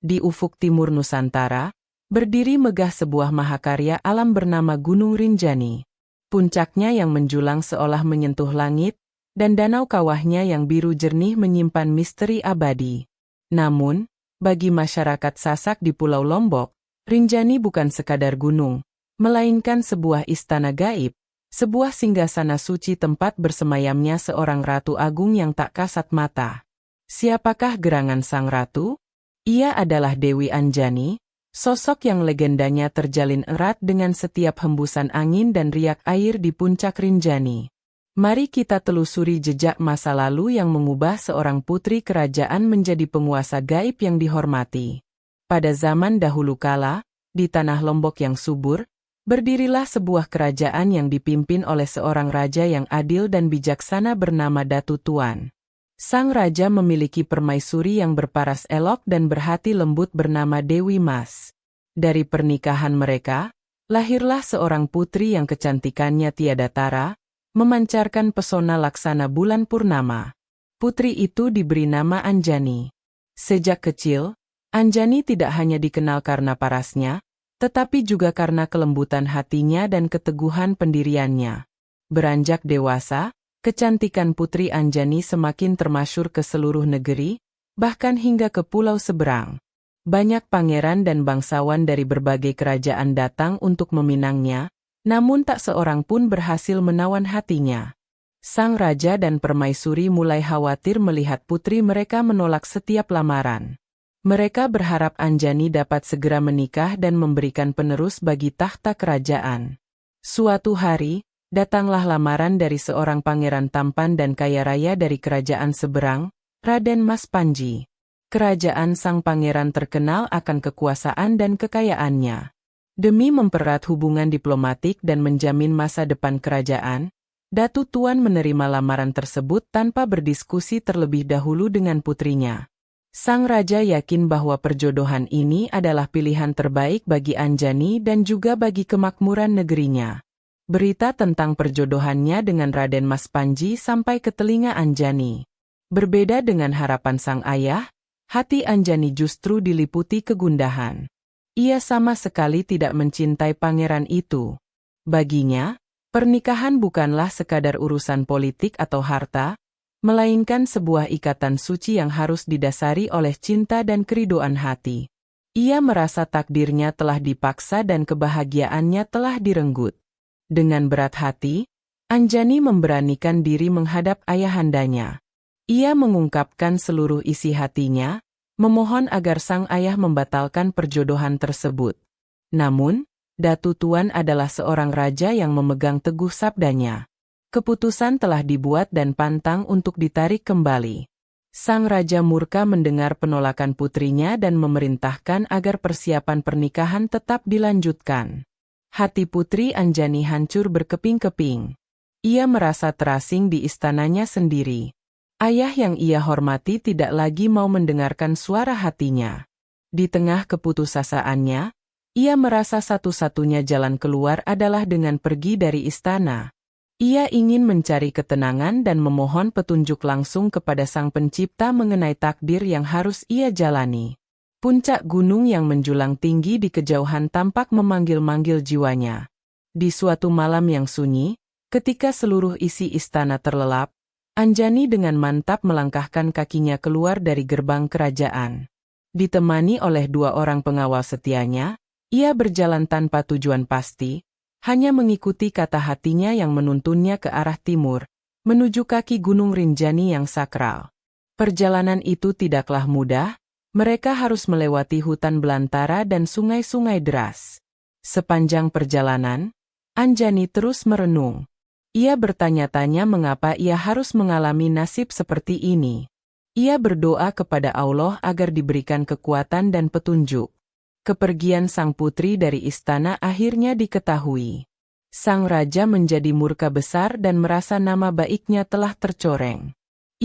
Di ufuk timur Nusantara, berdiri megah sebuah mahakarya alam bernama Gunung Rinjani. Puncaknya yang menjulang seolah menyentuh langit, dan danau kawahnya yang biru jernih menyimpan misteri abadi. Namun, bagi masyarakat Sasak di Pulau Lombok, Rinjani bukan sekadar gunung, melainkan sebuah istana gaib, sebuah singgasana suci tempat bersemayamnya seorang ratu agung yang tak kasat mata. Siapakah gerangan sang ratu? Ia adalah Dewi Anjani, sosok yang legendanya terjalin erat dengan setiap hembusan angin dan riak air di puncak Rinjani. Mari kita telusuri jejak masa lalu yang mengubah seorang putri kerajaan menjadi penguasa gaib yang dihormati. Pada zaman dahulu kala, di tanah Lombok yang subur, berdirilah sebuah kerajaan yang dipimpin oleh seorang raja yang adil dan bijaksana bernama Datu Tuan. Sang raja memiliki permaisuri yang berparas elok dan berhati lembut bernama Dewi Mas. Dari pernikahan mereka, lahirlah seorang putri yang kecantikannya tiada tara, memancarkan pesona laksana bulan purnama. Putri itu diberi nama Anjani. Sejak kecil, Anjani tidak hanya dikenal karena parasnya, tetapi juga karena kelembutan hatinya dan keteguhan pendiriannya. Beranjak dewasa, kecantikan Putri Anjani semakin termasyhur ke seluruh negeri, bahkan hingga ke pulau seberang. Banyak pangeran dan bangsawan dari berbagai kerajaan datang untuk meminangnya, namun tak seorang pun berhasil menawan hatinya. Sang raja dan permaisuri mulai khawatir melihat putri mereka menolak setiap lamaran. Mereka berharap Anjani dapat segera menikah dan memberikan penerus bagi tahta kerajaan. Suatu hari, datanglah lamaran dari seorang pangeran tampan dan kaya raya dari kerajaan seberang, Raden Mas Panji. Kerajaan sang pangeran terkenal akan kekuasaan dan kekayaannya. Demi mempererat hubungan diplomatik dan menjamin masa depan kerajaan, Datu Tuan menerima lamaran tersebut tanpa berdiskusi terlebih dahulu dengan putrinya. Sang raja yakin bahwa perjodohan ini adalah pilihan terbaik bagi Anjani dan juga bagi kemakmuran negerinya. Berita tentang perjodohannya dengan Raden Mas Panji sampai ke telinga Anjani. Berbeda dengan harapan sang ayah, hati Anjani justru diliputi kegundahan. Ia sama sekali tidak mencintai pangeran itu. Baginya, pernikahan bukanlah sekadar urusan politik atau harta, melainkan sebuah ikatan suci yang harus didasari oleh cinta dan keridoan hati. Ia merasa takdirnya telah dipaksa dan kebahagiaannya telah direnggut. Dengan berat hati, Anjani memberanikan diri menghadap ayahandanya. Ia mengungkapkan seluruh isi hatinya, memohon agar sang ayah membatalkan perjodohan tersebut. Namun, Datu Tuan adalah seorang raja yang memegang teguh sabdanya. Keputusan telah dibuat dan pantang untuk ditarik kembali. Sang raja murka mendengar penolakan putrinya dan memerintahkan agar persiapan pernikahan tetap dilanjutkan. Hati Putri Anjani hancur berkeping-keping. Ia merasa terasing di istananya sendiri. Ayah yang ia hormati tidak lagi mau mendengarkan suara hatinya. Di tengah keputusasaannya, ia merasa satu-satunya jalan keluar adalah dengan pergi dari istana. Ia ingin mencari ketenangan dan memohon petunjuk langsung kepada Sang Pencipta mengenai takdir yang harus ia jalani. Puncak gunung yang menjulang tinggi di kejauhan tampak memanggil-manggil jiwanya. Di suatu malam yang sunyi, ketika seluruh isi istana terlelap, Anjani dengan mantap melangkahkan kakinya keluar dari gerbang kerajaan. Ditemani oleh 2 orang pengawal setianya, ia berjalan tanpa tujuan pasti, hanya mengikuti kata hatinya yang menuntunnya ke arah timur, menuju kaki Gunung Rinjani yang sakral. Perjalanan itu tidaklah mudah. Mereka harus melewati hutan belantara dan sungai-sungai deras. Sepanjang perjalanan, Anjani terus merenung. Ia bertanya-tanya mengapa ia harus mengalami nasib seperti ini. Ia berdoa kepada Allah agar diberikan kekuatan dan petunjuk. Kepergian sang putri dari istana akhirnya diketahui. Sang raja menjadi murka besar dan merasa nama baiknya telah tercoreng.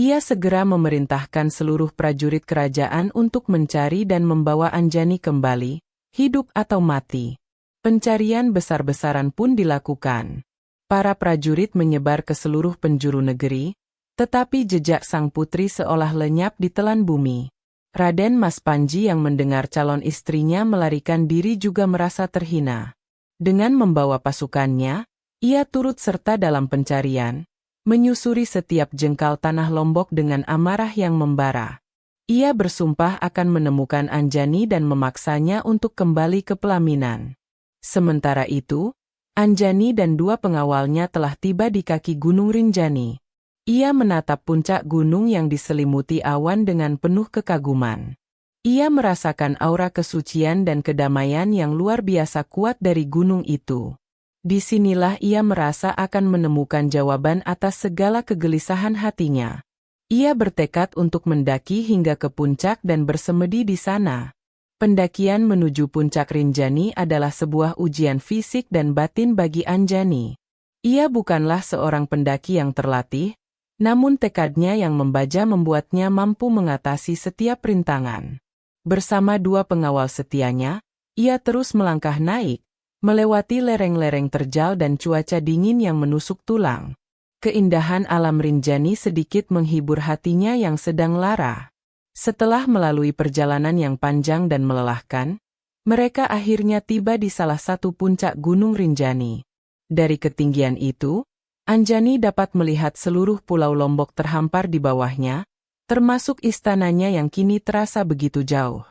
Ia segera memerintahkan seluruh prajurit kerajaan untuk mencari dan membawa Anjani kembali, hidup atau mati. Pencarian besar-besaran pun dilakukan. Para prajurit menyebar ke seluruh penjuru negeri, tetapi jejak sang putri seolah lenyap di telan bumi. Raden Mas Panji yang mendengar calon istrinya melarikan diri juga merasa terhina. Dengan membawa pasukannya, ia turut serta dalam pencarian, menyusuri setiap jengkal tanah Lombok dengan amarah yang membara. Ia bersumpah akan menemukan Anjani dan memaksanya untuk kembali ke pelaminan. Sementara itu, Anjani dan dua pengawalnya telah tiba di kaki Gunung Rinjani. Ia menatap puncak gunung yang diselimuti awan dengan penuh kekaguman. Ia merasakan aura kesucian dan kedamaian yang luar biasa kuat dari gunung itu. Disinilah ia merasa akan menemukan jawaban atas segala kegelisahan hatinya. Ia bertekad untuk mendaki hingga ke puncak dan bersemedi di sana. Pendakian menuju puncak Rinjani adalah sebuah ujian fisik dan batin bagi Anjani. Ia bukanlah seorang pendaki yang terlatih, namun tekadnya yang membaja membuatnya mampu mengatasi setiap rintangan. Bersama dua pengawal setianya, ia terus melangkah naik, melewati lereng-lereng terjal dan cuaca dingin yang menusuk tulang. Keindahan alam Rinjani sedikit menghibur hatinya yang sedang lara. Setelah melalui perjalanan yang panjang dan melelahkan, mereka akhirnya tiba di salah satu puncak Gunung Rinjani. Dari ketinggian itu, Anjani dapat melihat seluruh pulau Lombok terhampar di bawahnya, termasuk istananya yang kini terasa begitu jauh.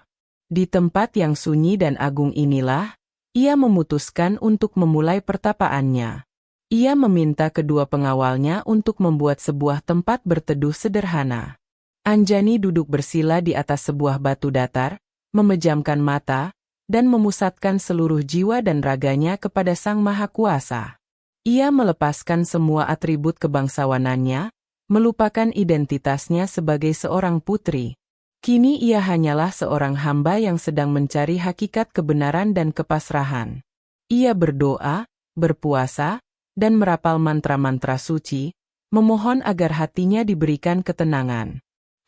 Di tempat yang sunyi dan agung inilah, ia memutuskan untuk memulai pertapaannya. Ia meminta kedua pengawalnya untuk membuat sebuah tempat berteduh sederhana. Anjani duduk bersila di atas sebuah batu datar, memejamkan mata, dan memusatkan seluruh jiwa dan raganya kepada Sang Maha Kuasa. Ia melepaskan semua atribut kebangsawanannya, melupakan identitasnya sebagai seorang putri. Kini ia hanyalah seorang hamba yang sedang mencari hakikat kebenaran dan kepasrahan. Ia berdoa, berpuasa, dan merapal mantra-mantra suci, memohon agar hatinya diberikan ketenangan.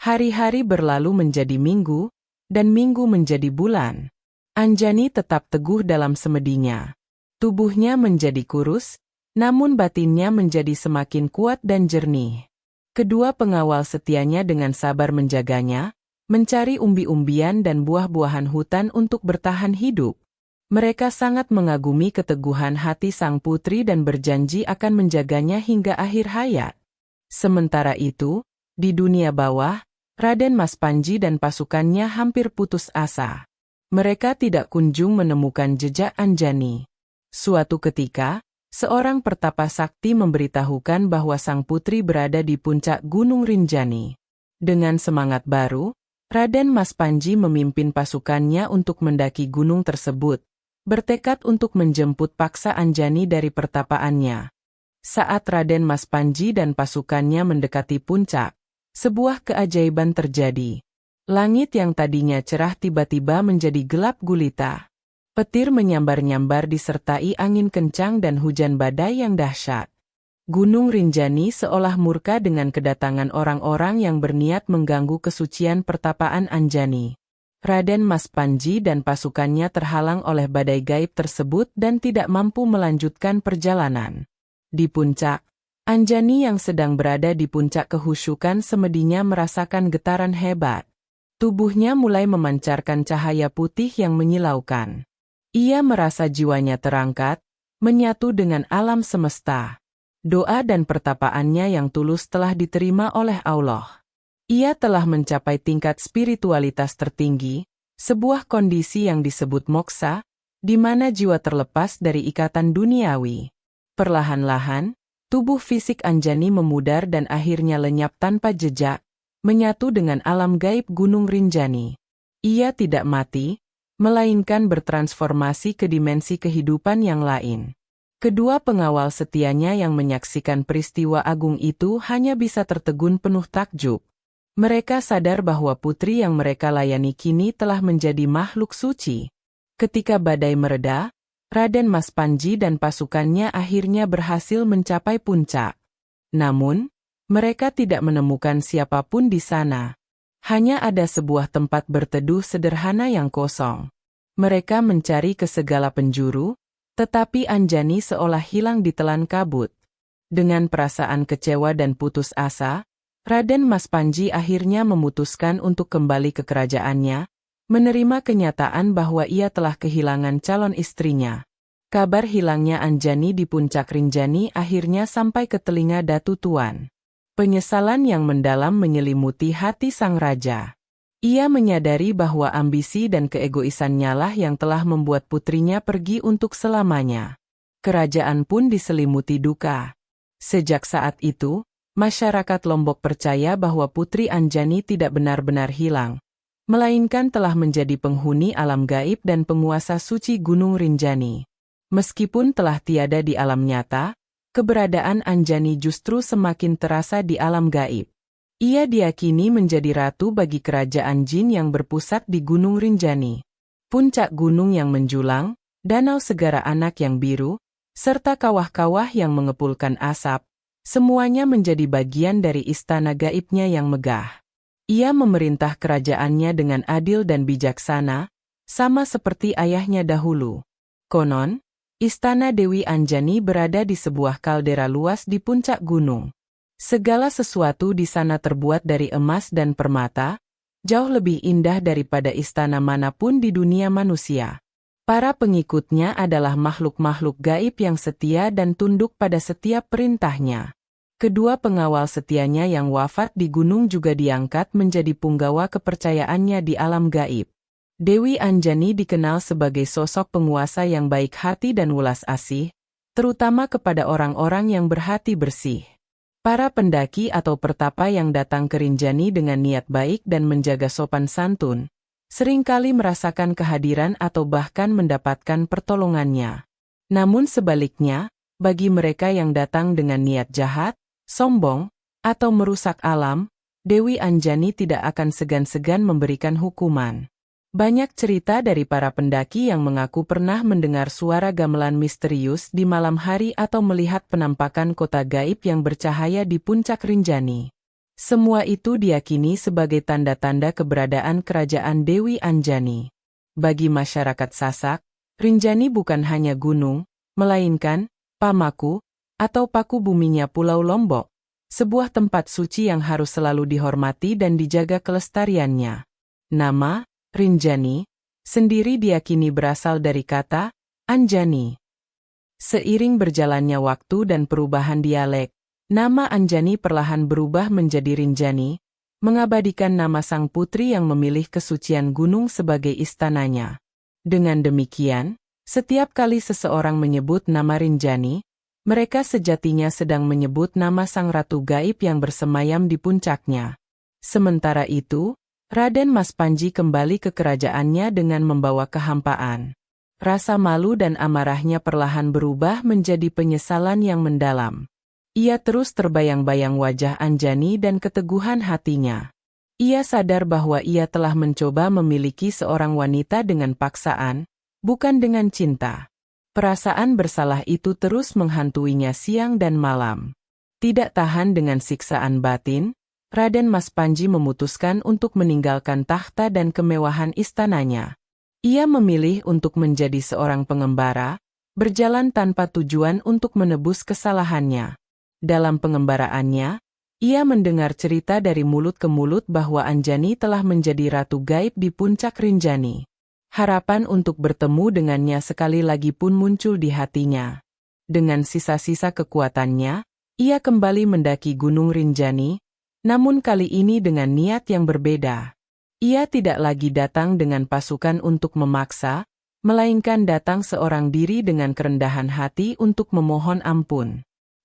Hari-hari berlalu menjadi minggu, dan minggu menjadi bulan. Anjani tetap teguh dalam semedinya. Tubuhnya menjadi kurus, namun batinnya menjadi semakin kuat dan jernih. Kedua pengawal setianya dengan sabar menjaganya, mencari umbi-umbian dan buah-buahan hutan untuk bertahan hidup. Mereka sangat mengagumi keteguhan hati sang putri dan berjanji akan menjaganya hingga akhir hayat. Sementara itu, di dunia bawah, Raden Mas Panji dan pasukannya hampir putus asa. Mereka tidak kunjung menemukan jejak Anjani. Suatu ketika, seorang pertapa sakti memberitahukan bahwa sang putri berada di puncak Gunung Rinjani. Dengan semangat baru, Raden Mas Panji memimpin pasukannya untuk mendaki gunung tersebut, bertekad untuk menjemput paksa Anjani dari pertapaannya. Saat Raden Mas Panji dan pasukannya mendekati puncak, sebuah keajaiban terjadi. Langit yang tadinya cerah tiba-tiba menjadi gelap gulita. Petir menyambar-nyambar disertai angin kencang dan hujan badai yang dahsyat. Gunung Rinjani seolah murka dengan kedatangan orang-orang yang berniat mengganggu kesucian pertapaan Anjani. Raden Mas Panji dan pasukannya terhalang oleh badai gaib tersebut dan tidak mampu melanjutkan perjalanan. Di puncak, Anjani yang sedang berada di puncak kehusyukan semedinya merasakan getaran hebat. Tubuhnya mulai memancarkan cahaya putih yang menyilaukan. Ia merasa jiwanya terangkat, menyatu dengan alam semesta. Doa dan pertapaannya yang tulus telah diterima oleh Allah. Ia telah mencapai tingkat spiritualitas tertinggi, sebuah kondisi yang disebut moksa, di mana jiwa terlepas dari ikatan duniawi. Perlahan-lahan, tubuh fisik Anjani memudar dan akhirnya lenyap tanpa jejak, menyatu dengan alam gaib Gunung Rinjani. Ia tidak mati, melainkan bertransformasi ke dimensi kehidupan yang lain. Kedua pengawal setianya yang menyaksikan peristiwa agung itu hanya bisa tertegun penuh takjub. Mereka sadar bahwa putri yang mereka layani kini telah menjadi makhluk suci. Ketika badai mereda, Raden Mas Panji dan pasukannya akhirnya berhasil mencapai puncak. Namun, mereka tidak menemukan siapapun di sana. Hanya ada sebuah tempat berteduh sederhana yang kosong. Mereka mencari ke segala penjuru, tetapi Anjani seolah hilang ditelan kabut. Dengan perasaan kecewa dan putus asa, Raden Mas Panji akhirnya memutuskan untuk kembali ke kerajaannya, menerima kenyataan bahwa ia telah kehilangan calon istrinya. Kabar hilangnya Anjani di puncak Rinjani akhirnya sampai ke telinga Datu Tuan. Penyesalan yang mendalam menyelimuti hati sang raja. Ia menyadari bahwa ambisi dan keegoisannya lah yang telah membuat putrinya pergi untuk selamanya. Kerajaan pun diselimuti duka. Sejak saat itu, masyarakat Lombok percaya bahwa Putri Anjani tidak benar-benar hilang, melainkan telah menjadi penghuni alam gaib dan penguasa suci Gunung Rinjani. Meskipun telah tiada di alam nyata, keberadaan Anjani justru semakin terasa di alam gaib. Ia diyakini menjadi ratu bagi kerajaan jin yang berpusat di Gunung Rinjani. Puncak gunung yang menjulang, danau segara anak yang biru, serta kawah-kawah yang mengepulkan asap, semuanya menjadi bagian dari istana gaibnya yang megah. Ia memerintah kerajaannya dengan adil dan bijaksana, sama seperti ayahnya dahulu. Konon, istana Dewi Anjani berada di sebuah kaldera luas di puncak gunung. Segala sesuatu di sana terbuat dari emas dan permata, jauh lebih indah daripada istana manapun di dunia manusia. Para pengikutnya adalah makhluk-makhluk gaib yang setia dan tunduk pada setiap perintahnya. Kedua pengawal setianya yang wafat di gunung juga diangkat menjadi punggawa kepercayaannya di alam gaib. Dewi Anjani dikenal sebagai sosok penguasa yang baik hati dan welas asih, terutama kepada orang-orang yang berhati bersih. Para pendaki atau pertapa yang datang ke Rinjani dengan niat baik dan menjaga sopan santun, seringkali merasakan kehadiran atau bahkan mendapatkan pertolongannya. Namun sebaliknya, bagi mereka yang datang dengan niat jahat, sombong, atau merusak alam, Dewi Anjani tidak akan segan-segan memberikan hukuman. Banyak cerita dari para pendaki yang mengaku pernah mendengar suara gamelan misterius di malam hari atau melihat penampakan kota gaib yang bercahaya di puncak Rinjani. Semua itu diyakini sebagai tanda-tanda keberadaan kerajaan Dewi Anjani. Bagi masyarakat Sasak, Rinjani bukan hanya gunung, melainkan pamaku, atau paku buminya Pulau Lombok, sebuah tempat suci yang harus selalu dihormati dan dijaga kelestariannya. Nama Rinjani sendiri diyakini berasal dari kata Anjani. Seiring berjalannya waktu dan perubahan dialek, nama Anjani perlahan berubah menjadi Rinjani, mengabadikan nama sang putri yang memilih kesucian gunung sebagai istananya. Dengan demikian, setiap kali seseorang menyebut nama Rinjani, mereka sejatinya sedang menyebut nama sang ratu gaib yang bersemayam di puncaknya. Sementara itu, Raden Mas Panji kembali ke kerajaannya dengan membawa kehampaan. Rasa malu dan amarahnya perlahan berubah menjadi penyesalan yang mendalam. Ia terus terbayang-bayang wajah Anjani dan keteguhan hatinya. Ia sadar bahwa ia telah mencoba memiliki seorang wanita dengan paksaan, bukan dengan cinta. Perasaan bersalah itu terus menghantuinya siang dan malam. Tidak tahan dengan siksaan batin, Raden Mas Panji memutuskan untuk meninggalkan tahta dan kemewahan istananya. Ia memilih untuk menjadi seorang pengembara, berjalan tanpa tujuan untuk menebus kesalahannya. Dalam pengembaraannya, ia mendengar cerita dari mulut ke mulut bahwa Anjani telah menjadi ratu gaib di puncak Rinjani. Harapan untuk bertemu dengannya sekali lagi pun muncul di hatinya. Dengan sisa-sisa kekuatannya, ia kembali mendaki Gunung Rinjani, namun kali ini dengan niat yang berbeda. Ia tidak lagi datang dengan pasukan untuk memaksa, melainkan datang seorang diri dengan kerendahan hati untuk memohon ampun.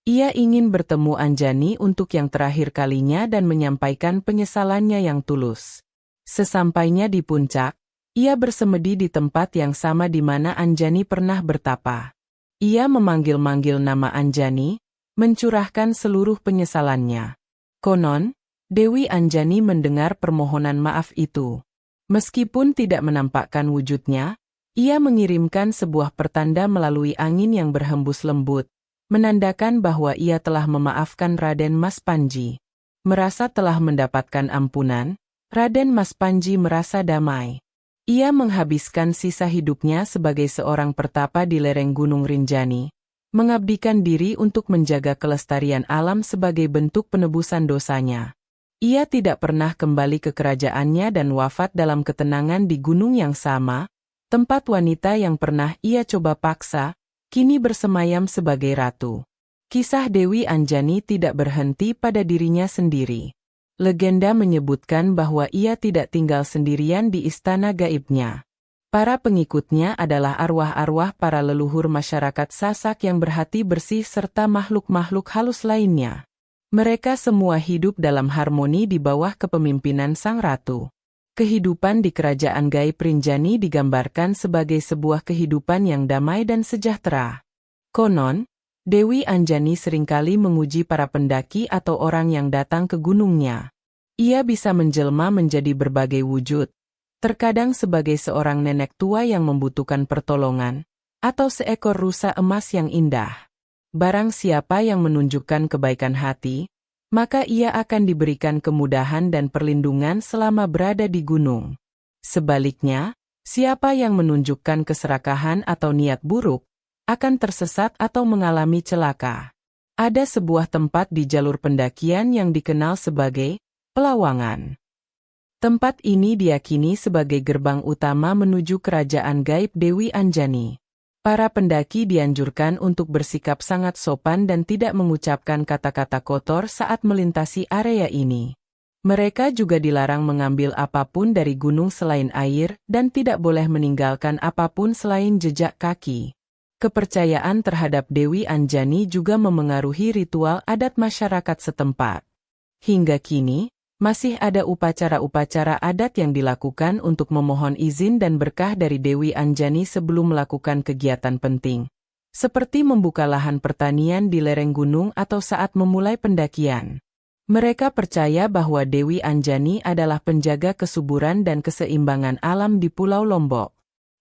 Ia ingin bertemu Anjani untuk yang terakhir kalinya dan menyampaikan penyesalannya yang tulus. Sesampainya di puncak, ia bersemedi di tempat yang sama di mana Anjani pernah bertapa. Ia memanggil-manggil nama Anjani, mencurahkan seluruh penyesalannya. Konon, Dewi Anjani mendengar permohonan maaf itu. Meskipun tidak menampakkan wujudnya, ia mengirimkan sebuah pertanda melalui angin yang berhembus lembut, menandakan bahwa ia telah memaafkan Raden Mas Panji. Merasa telah mendapatkan ampunan, Raden Mas Panji merasa damai. Ia menghabiskan sisa hidupnya sebagai seorang pertapa di lereng Gunung Rinjani, mengabdikan diri untuk menjaga kelestarian alam sebagai bentuk penebusan dosanya. Ia tidak pernah kembali ke kerajaannya dan wafat dalam ketenangan di gunung yang sama, tempat wanita yang pernah ia coba paksa, kini bersemayam sebagai ratu. Kisah Dewi Anjani tidak berhenti pada dirinya sendiri. Legenda menyebutkan bahwa ia tidak tinggal sendirian di istana gaibnya. Para pengikutnya adalah arwah-arwah para leluhur masyarakat Sasak yang berhati bersih serta makhluk-makhluk halus lainnya. Mereka semua hidup dalam harmoni di bawah kepemimpinan sang ratu. Kehidupan di kerajaan gaib Rinjani digambarkan sebagai sebuah kehidupan yang damai dan sejahtera. Konon, Dewi Anjani seringkali menguji para pendaki atau orang yang datang ke gunungnya. Ia bisa menjelma menjadi berbagai wujud, terkadang sebagai seorang nenek tua yang membutuhkan pertolongan, atau seekor rusa emas yang indah. Barang siapa yang menunjukkan kebaikan hati, maka ia akan diberikan kemudahan dan perlindungan selama berada di gunung. Sebaliknya, siapa yang menunjukkan keserakahan atau niat buruk, akan tersesat atau mengalami celaka. Ada sebuah tempat di jalur pendakian yang dikenal sebagai Pelawangan. Tempat ini diyakini sebagai gerbang utama menuju kerajaan gaib Dewi Anjani. Para pendaki dianjurkan untuk bersikap sangat sopan dan tidak mengucapkan kata-kata kotor saat melintasi area ini. Mereka juga dilarang mengambil apapun dari gunung selain air dan tidak boleh meninggalkan apapun selain jejak kaki. Kepercayaan terhadap Dewi Anjani juga memengaruhi ritual adat masyarakat setempat. Hingga kini, masih ada upacara-upacara adat yang dilakukan untuk memohon izin dan berkah dari Dewi Anjani sebelum melakukan kegiatan penting, seperti membuka lahan pertanian di lereng gunung atau saat memulai pendakian. Mereka percaya bahwa Dewi Anjani adalah penjaga kesuburan dan keseimbangan alam di Pulau Lombok.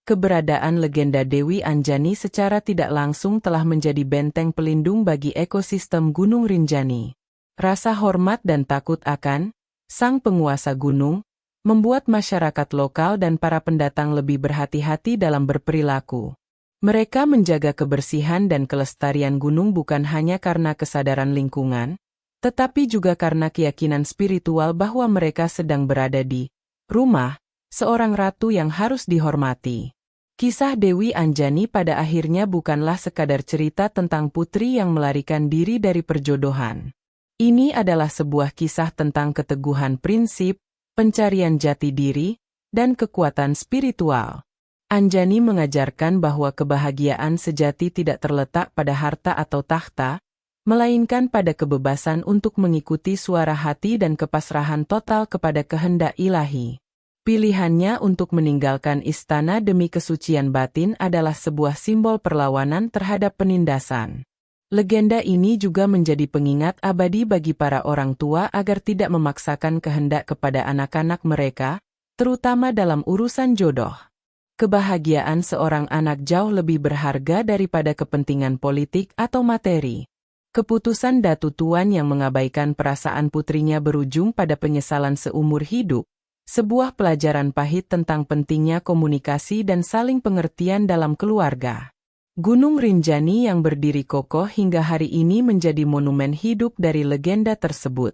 Keberadaan legenda Dewi Anjani secara tidak langsung telah menjadi benteng pelindung bagi ekosistem Gunung Rinjani. Rasa hormat dan takut akan sang penguasa gunung membuat masyarakat lokal dan para pendatang lebih berhati-hati dalam berperilaku. Mereka menjaga kebersihan dan kelestarian gunung bukan hanya karena kesadaran lingkungan, tetapi juga karena keyakinan spiritual bahwa mereka sedang berada di rumah seorang ratu yang harus dihormati. Kisah Dewi Anjani pada akhirnya bukanlah sekadar cerita tentang putri yang melarikan diri dari perjodohan. Ini adalah sebuah kisah tentang keteguhan prinsip, pencarian jati diri, dan kekuatan spiritual. Anjani mengajarkan bahwa kebahagiaan sejati tidak terletak pada harta atau tahta, melainkan pada kebebasan untuk mengikuti suara hati dan kepasrahan total kepada kehendak ilahi. Pilihannya untuk meninggalkan istana demi kesucian batin adalah sebuah simbol perlawanan terhadap penindasan. Legenda ini juga menjadi pengingat abadi bagi para orang tua agar tidak memaksakan kehendak kepada anak-anak mereka, terutama dalam urusan jodoh. Kebahagiaan seorang anak jauh lebih berharga daripada kepentingan politik atau materi. Keputusan Datu Tuan yang mengabaikan perasaan putrinya berujung pada penyesalan seumur hidup, sebuah pelajaran pahit tentang pentingnya komunikasi dan saling pengertian dalam keluarga. Gunung Rinjani yang berdiri kokoh hingga hari ini menjadi monumen hidup dari legenda tersebut.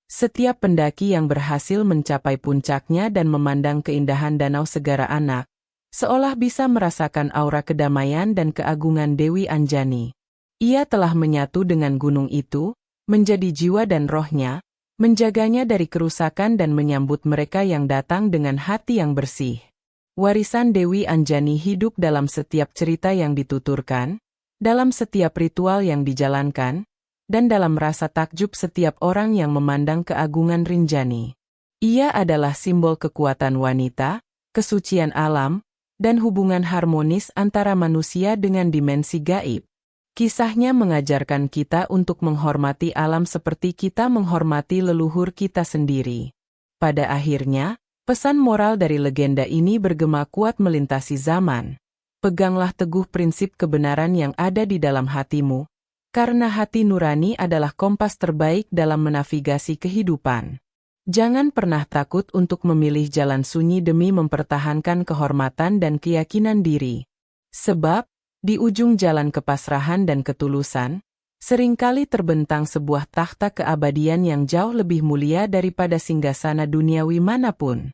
Setiap pendaki yang berhasil mencapai puncaknya dan memandang keindahan Danau Segara Anak, seolah bisa merasakan aura kedamaian dan keagungan Dewi Anjani. Ia telah menyatu dengan gunung itu, menjadi jiwa dan rohnya, menjaganya dari kerusakan dan menyambut mereka yang datang dengan hati yang bersih. Warisan Dewi Anjani hidup dalam setiap cerita yang dituturkan, dalam setiap ritual yang dijalankan, dan dalam rasa takjub setiap orang yang memandang keagungan Rinjani. Ia adalah simbol kekuatan wanita, kesucian alam, dan hubungan harmonis antara manusia dengan dimensi gaib. Kisahnya mengajarkan kita untuk menghormati alam seperti kita menghormati leluhur kita sendiri. Pada akhirnya, pesan moral dari legenda ini bergema kuat melintasi zaman. Peganglah teguh prinsip kebenaran yang ada di dalam hatimu, karena hati nurani adalah kompas terbaik dalam menavigasi kehidupan. Jangan pernah takut untuk memilih jalan sunyi demi mempertahankan kehormatan dan keyakinan diri. Sebab, di ujung jalan kepasrahan dan ketulusan, Seringkali terbentang sebuah takhta keabadian yang jauh lebih mulia daripada singgasana duniawi manapun.